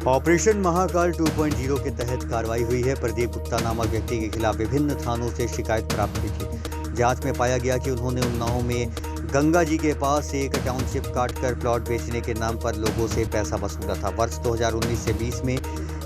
Operation Mahakal 2.0 के तहत कार्रवाई हुई है। प्रदीप गुप्ता नामक व्यक्ति के खिलाफ विभिन्न थानों से शिकायत प्राप्त हुई थी। जांच में पाया गया कि उन्होंने उन्नाव में गंगा जी के पास एक टाउनशिप काटकर प्लॉट बेचने के नाम पर लोगों से पैसा वसूला था। वर्ष 2019 से 20 में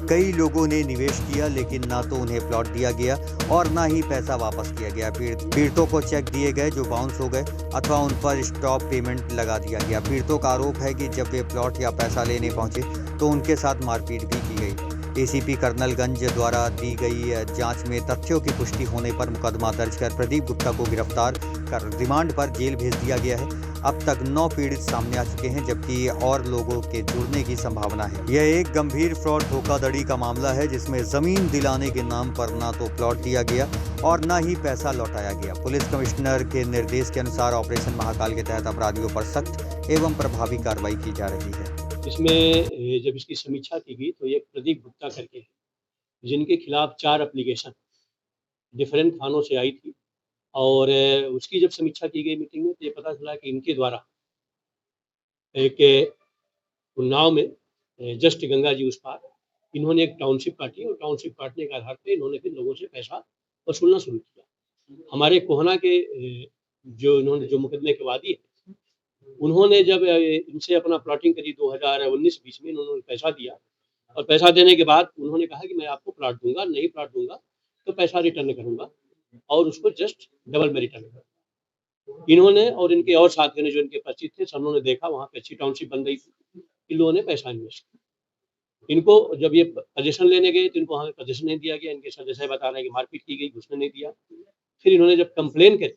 कई लोगों ने निवेश किया, लेकिन ना तो उन्हें प्लॉट दिया गया और ना ही पैसा वापस किया गया। पीड़ितों को चेक दिए गए जो बाउंस हो गए अथवा उन पर स्टॉप पेमेंट लगा दिया गया। पीड़ितों का आरोप है कि जब वे प्लॉट या पैसा लेने पहुंचे तो उनके साथ मारपीट भी की गई। एसीपी कर्नलगंज द्वारा दी गई जांच में तथ्यों की पुष्टि होने पर मुकदमा दर्ज कर प्रदीप गुप्ता को गिरफ्तार कर रिमांड पर जेल भेज दिया गया है। अब तक 9 पीड़ित सामने आ चुके हैं, जबकि और लोगों के जुड़ने की संभावना है। यह एक गंभीर फ्रॉड धोखाधड़ी का मामला है, जिसमें जमीन दिलाने के नाम पर ना तो प्लॉट दिया गया और ना ही पैसा लौटाया गया। पुलिस कमिश्नर के निर्देश के अनुसार ऑपरेशन महाकाल के तहत अपराधियों पर सख्त एवं प्रभावी कार्रवाई की जा रही है। इसमें जब इसकी समीक्षा की गई तो एक प्रदीप गुप्ता करके जिनके खिलाफ 4 एप्लीकेशन डिफरेंट थानों से आई थी और उसकी जब समीक्षा की गई मीटिंग में तो ये पता चला कि इनके द्वारा एक उन्नाव में जस्ट गंगा जी उस पार इन्होंने एक टाउनशिप काटी और टाउनशिप काटने के आधार पर इन्होंने फिर लोगों से पैसा वसूलना शुरू किया। हमारे कोहना के जो मुकदमे के वादी है, उन्होंने जब इनसे अपना प्लॉटिंग करी 2019-20 में इन्होंने पैसा दिया और पैसा देने के बाद उन्होंने कहा कि मैं आपको प्लॉट दूंगा, नहीं प्लॉट दूंगा तो पैसा रिटर्न करूंगा और उसको जस्ट डबल में रिटर्न करूंगा। इन्होंने और इनके और साथियों ने जो इनके परिचित थे, सबों ने देखा वहाँ पे अच्छी टाउनशिप बन रही थी, इन लोगों ने पैसा इन्वेस्ट किया। इनको जब ये पोजीशन लेने गए तो इनको वहाँ पे पोजीशन नहीं दिया गया। इनके सदस्य बता रहे हैं कि मारपीट की गई, घुसने नहीं दिया। फिर इन्होंने जब कंप्लेन करी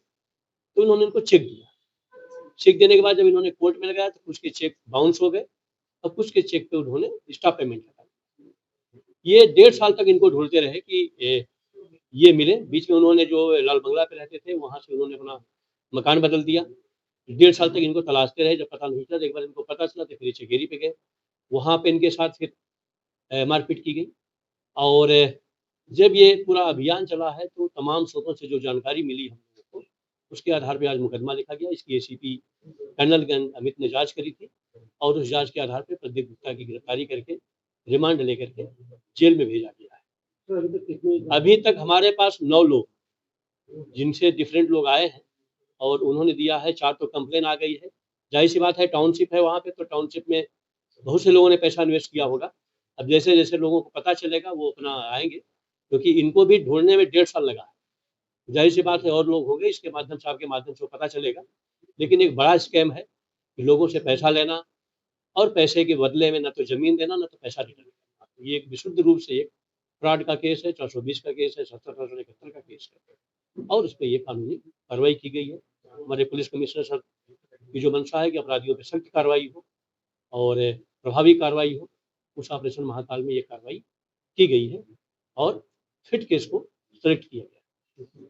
तो इन्होंने इनको चेक दिया। चेक देने के बाद जब इन्होंने कोर्ट में लगाया तो कुछ के चेक बाउंस हो गए और कुछ के चेक पे उन्होंने स्टॉप पेमेंट लगा। ये 1.5 साल तक इनको ढूंढते रहे कि ये मिले। बीच में उन्होंने जो लाल बंगला पे रहते थे वहां से उन्होंने अपना मकान बदल दिया। 1.5 साल तक इनको तलाशते रहे, जब पता नहीं चला। एक बार इनको पता चला तो फिर चकेरी पे गए, वहां पे इनके साथ फिर मारपीट की गई। और जब ये पूरा अभियान चला है तो तमाम स्रोतों से जो जानकारी मिली हम लोगों को, उसके आधार पर आज मुकदमा लिखा गया। इसकी एसीपी कर्नलगंज अमित ने जांच करी थी और उस जांच के आधार पर प्रदीप गुप्ता की गिरफ्तारी करके रिमांड लेकर के जेल में भेजा गया है। अभी तक हमारे पास 9 लोग जिनसे डिफरेंट लोग आए हैं और उन्होंने दिया है। 4 तो कंप्लेन आ गई है। जाहिर सी बात है, टाउनशिप है वहाँ पे, तो टाउनशिप में बहुत से लोगों ने पैसा इन्वेस्ट किया होगा। अब जैसे जैसे लोगों को पता चलेगा वो अपना आएंगे, क्योंकि इनको भी ढूंढने में 1.5 साल लगा है। जाहिर सी बात है और लोग होंगे, इसके माध्यम से आपके माध्यम से पता चलेगा। लेकिन एक बड़ा स्कैम है कि लोगों से पैसा लेना और पैसे के बदले में न तो जमीन देना न तो पैसा रिटर्न करना। ये एक विशुद्ध रूप से एक फ्रॉड का केस है। 420 का केस है, 70/71 का केस है और उस पर यह कानूनी कार्रवाई की गई है। हमारे पुलिस कमिश्नर सर की जो मंशा है कि अपराधियों पर सख्त कार्रवाई हो और प्रभावी कार्रवाई हो, उस ऑपरेशन महाकाल में ये कार्रवाई की गई है और फिट केस को सेलेक्ट किया गया।